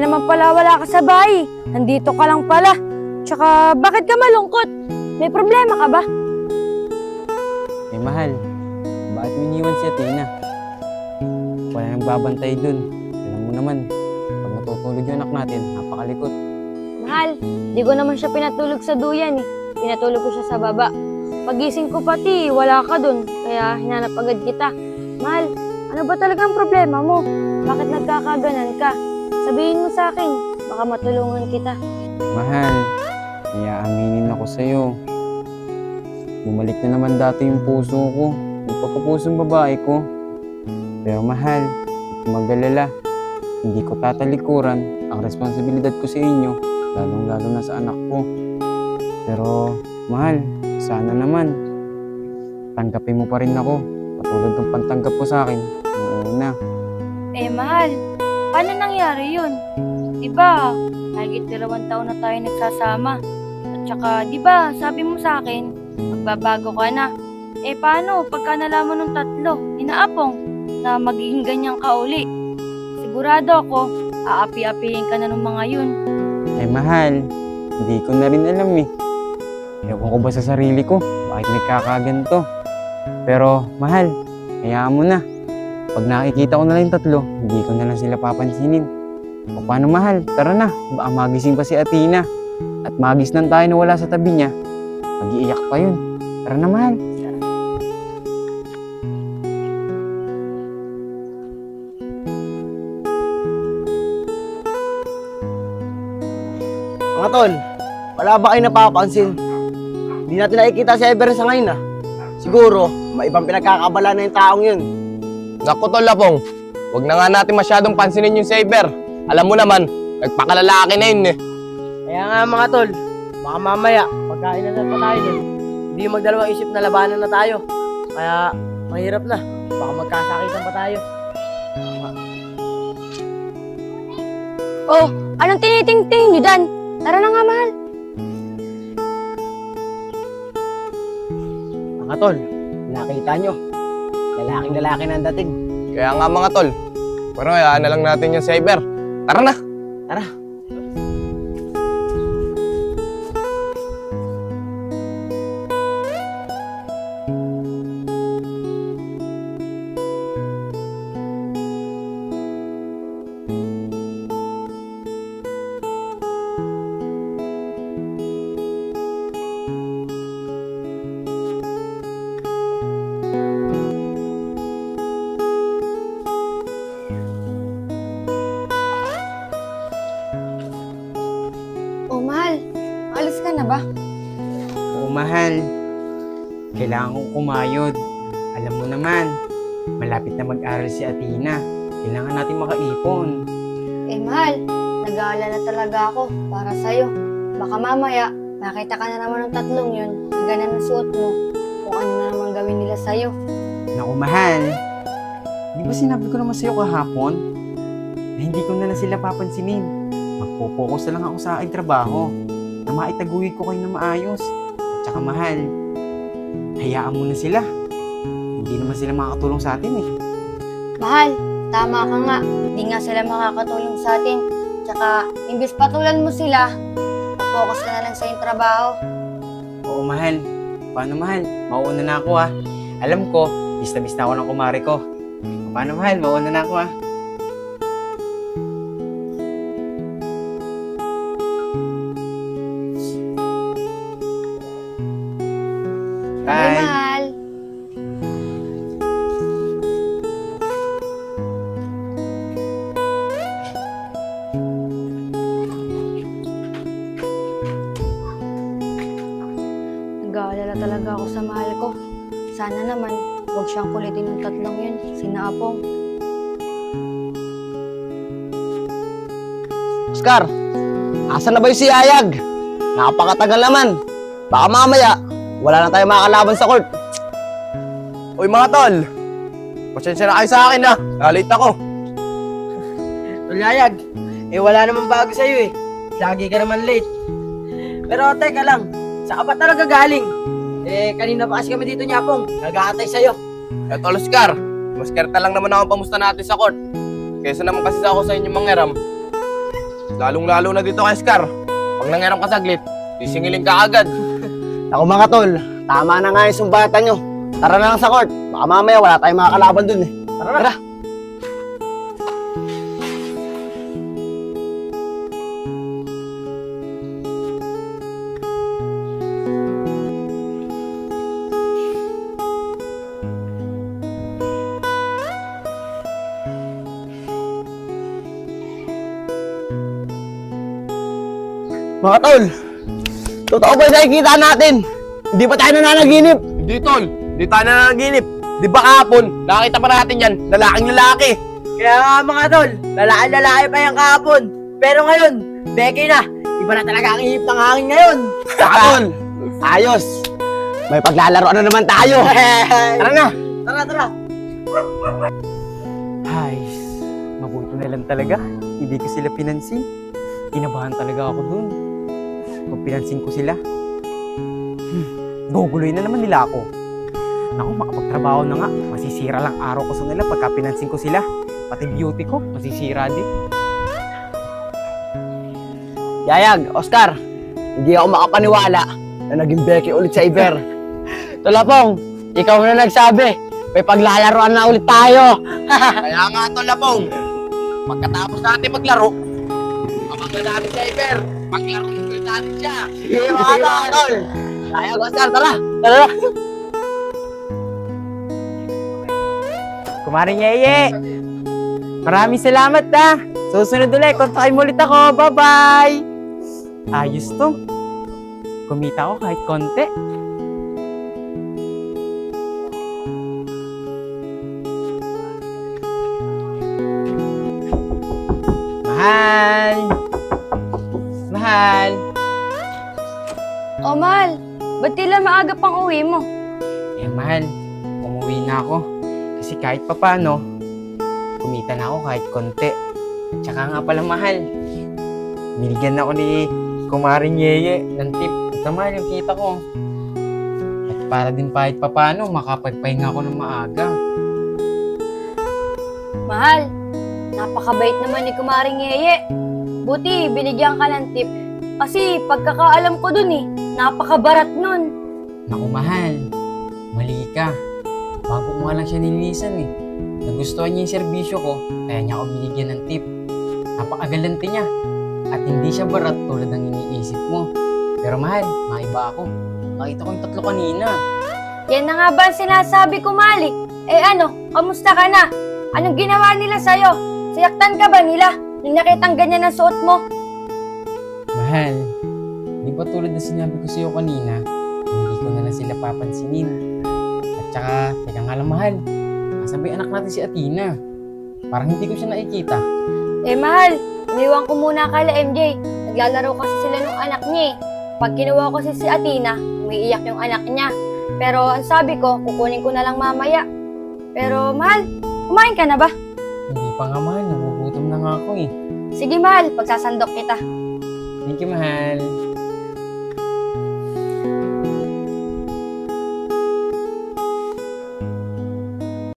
kaya naman pala wala ka sa bahay. Nandito ka lang pala. Tsaka, bakit ka malungkot? May problema ka ba? Mahal, bakit mo iniwan si Athena? Wala nang babantay dun. Alam mo naman, pag natutulog yung anak natin, napakalikot. Mahal, di ko naman siya pinatulog sa duyan eh. Pinatulog ko siya sa baba. Pagising ko pati, wala ka dun. Kaya hinanap agad kita. Mahal, ano ba talagang problema mo? Bakit nagkakaganan ka? Sabihin mo sa akin, baka matulungan kita. Mahal, iaaminin ako sa'yo. Bumalik na naman dati yung puso ko, yung pagkapusong babae ko. Pero mahal, huwag kang mag-alala. Hindi ko tatalikuran ang responsibilidad ko sa inyo, lalong-lalo na sa anak ko. Pero mahal, sana naman, tanggapin mo pa rin ako, patulad ng pantanggap mo sa akin noong una. Mahal, paano nangyari yun? Diba, higit 2 taon na tayo nagsasama. At saka, diba, sabi mo sa akin, magbabago ka na. Paano pagka nalaman ng tatlo, inaapong, na magiging ganyan ka uli? Sigurado ako, aapi-apihin ka na ng mga yun. Mahal, hindi ko na rin alam eh. Ewan ko ba sa sarili ko, bakit nagkakaganto. Pero mahal, hayaan mo na. Pag nakikita ko na lang yung tatlo, hindi ko na lang sila papansinin. O paano mahal, tara na, baka magising pa si Athena. At magisnan tayo na wala sa tabi niya, mag-iiyak pa yun. Tara na mahal. Mga tol, wala ba kayo napapansin? Hindi natin nakikita si Ever sa ngayon Siguro, may ibang pinagkakabala na yung taong yun. Naku tol Lapong, huwag na nga natin masyadong pansinin yung Saber. Alam mo naman, nagpakalalaki na yun eh. Kaya nga mga tol, baka mamaya, pagkain na pa tayo dun, hindi magdalawang isip na labanan na tayo. Kaya, mahirap na. Baka magkasakitan pa tayo. Oh, anong tiniting-ting niyo dan? Tara na nga, mahal. Mga tol, nakita nyo. Lalaking lalaki na ang dating. Kaya nga mga tol, pero hayaan na lang natin yung Saber. Tara na! Tara. Oh, mahal, alis ka na ba? Oo mahal, kailangan kong kumayod. Alam mo naman, malapit na mag-aral si Athena. Kailangan natin makaipon. Mahal, nag-aalala talaga ako para sa'yo. Baka mamaya, nakita ka na naman ng tatlong yun, na ganun ang suot mo, kung ano na naman gawin nila sa'yo. Naku mahal, di ba sinabi ko naman sa'yo kahapon na hindi ko na sila papansinin? Magpo-focus na lang ako sa aking trabaho na maitaguyod ko kayo na maayos. At saka mahal, hayaan mo na sila. Hindi naman sila makakatulong sa atin eh. Mahal, tama ka nga. Hindi nga sila makakatulong sa atin. Tsaka, imbis patulan mo sila, focus ka na lang sa iyong trabaho. Oo mahal, paano mahal? Mauuna na ako Alam ko, bis na ako ng kumare ko. Paano mahal? Mauuna na ako Bye, Bye! mahal. Nag-aalala talaga ako sa mahal ko. Sana naman, huwag siyang kulitin ng tatlong yun, sinaapong. Oscar, asan na ba yung si Ayag? Napakatagal naman. Baka mamaya, wala na tayo makakalaban sa court. Uy mga tol, pasensya na kayo sa akin nalate ako. Tol Ayag, wala namang bago sa'yo Lagi ka naman late. Pero teka lang, saan ka ba talaga galing? Kanina pa kasi kami dito Nyapong, nag-aantay sa'yo. Eto Oscar, maskerta lang naman ako pamusta natin sa court. Kaysa naman kasi ako sa inyong mangyaram. lalong-lalo na dito kay Scar. Pag nangyarang ka saglit, sisingilin ka agad. Ako mga tol, tama na nga yung sumbatan nyo. Tara na lang sa court. Baka mamaya wala tayong mga kalaban dun eh. Tara. Mga tol, totoo ba yung nakikita natin? Hindi pa tayo nananaginip. Hindi tol, hindi tayo nanaginip. Di ba kahapon, nakita pa natin yan, lalaking lalaki. Kaya nga mga tol, lalaki pa yung kahapon. Pero ngayon, Becky na. Iba na talaga ang ihip ng hangin ngayon. Saka tol, Ayos. May paglalaro na naman tayo. Tara na. Tara. Ay, mabuti na lang talaga. Hindi ko sila pinansin. Kinabahan talaga ako dun. Kung pinansin ko sila, guguloy na naman nila ako. Naku, makapagtrabaho na nga. Masisira lang araw ko sa nila pagka pinansin ko sila. Pati beauty ko, masisira din. Yayag, Oscar, hindi ako makapaniwala na naging Becky ulit sa Iber. Tulapong, ikaw na nagsabi. May paglalaroan na ulit tayo. kaya nga tol Lapong. Pagkatapos natin maglaro, kapag na natin sa Iber, maglaro ulit natin siya. Sige mga tol. Yayag, Oscar, tara. Kumaring Yeye, maraming salamat ha. Susunod ulit, kontakin mo ulit ako. Bye-bye! Ayos to. Kumita ako kahit konti. Mahal! Mahal! O mahal, ba't tila maaga pang uwi mo? Eh mahal, umuwi na ako. Kasi kahit papano, kumita na ako kahit konti. Tsaka nga pala mahal, binigyan ako ni Kumaring Yeye ng tip. Ito mahal yung kita ko. At para din kahit papano, makapagpahinga ako ng maaga. Mahal, napakabait naman ni Kumaring Yeye. Buti, binigyan ka ng tip. Kasi pagkakaalam ko dun napakabarat nun. Naku mahal, mali ka. Bago mo nga lang siya nilinisan Nagustuhan niya yung serbisyo ko, kaya niya ako binigyan ng tip. Napakagalante niya. At hindi siya barat tulad ng iniisip mo. Pero mahal, maiba ako. Nakita ko yung 3 kanina. Yan na nga ba ang sinasabi ko, Malik? Kamusta ka na? Anong ginawa nila sa'yo? Sayaktan ka ba nila? Nung nakitang ganyan ang suot mo? Mahal, di ba tulad na sinabi ko sa'yo kanina, hindi ko na lang sila papansinin. At saka, teka nga lang mahal, kasabay anak natin si Athena. Parang hindi ko siya nakikita. Mahal, iniwan ko muna kala MJ. Naglalaro kasi sila nung anak niya Pag kinuha ko si Athena, umiiyak yung anak niya. Pero ang sabi ko, kukunin ko na lang mamaya. Pero mahal, kumain ka na ba? Hindi pa nga mahal, nagugutom na nga ako Sige mahal, pagsasandok kita. Thank you mahal.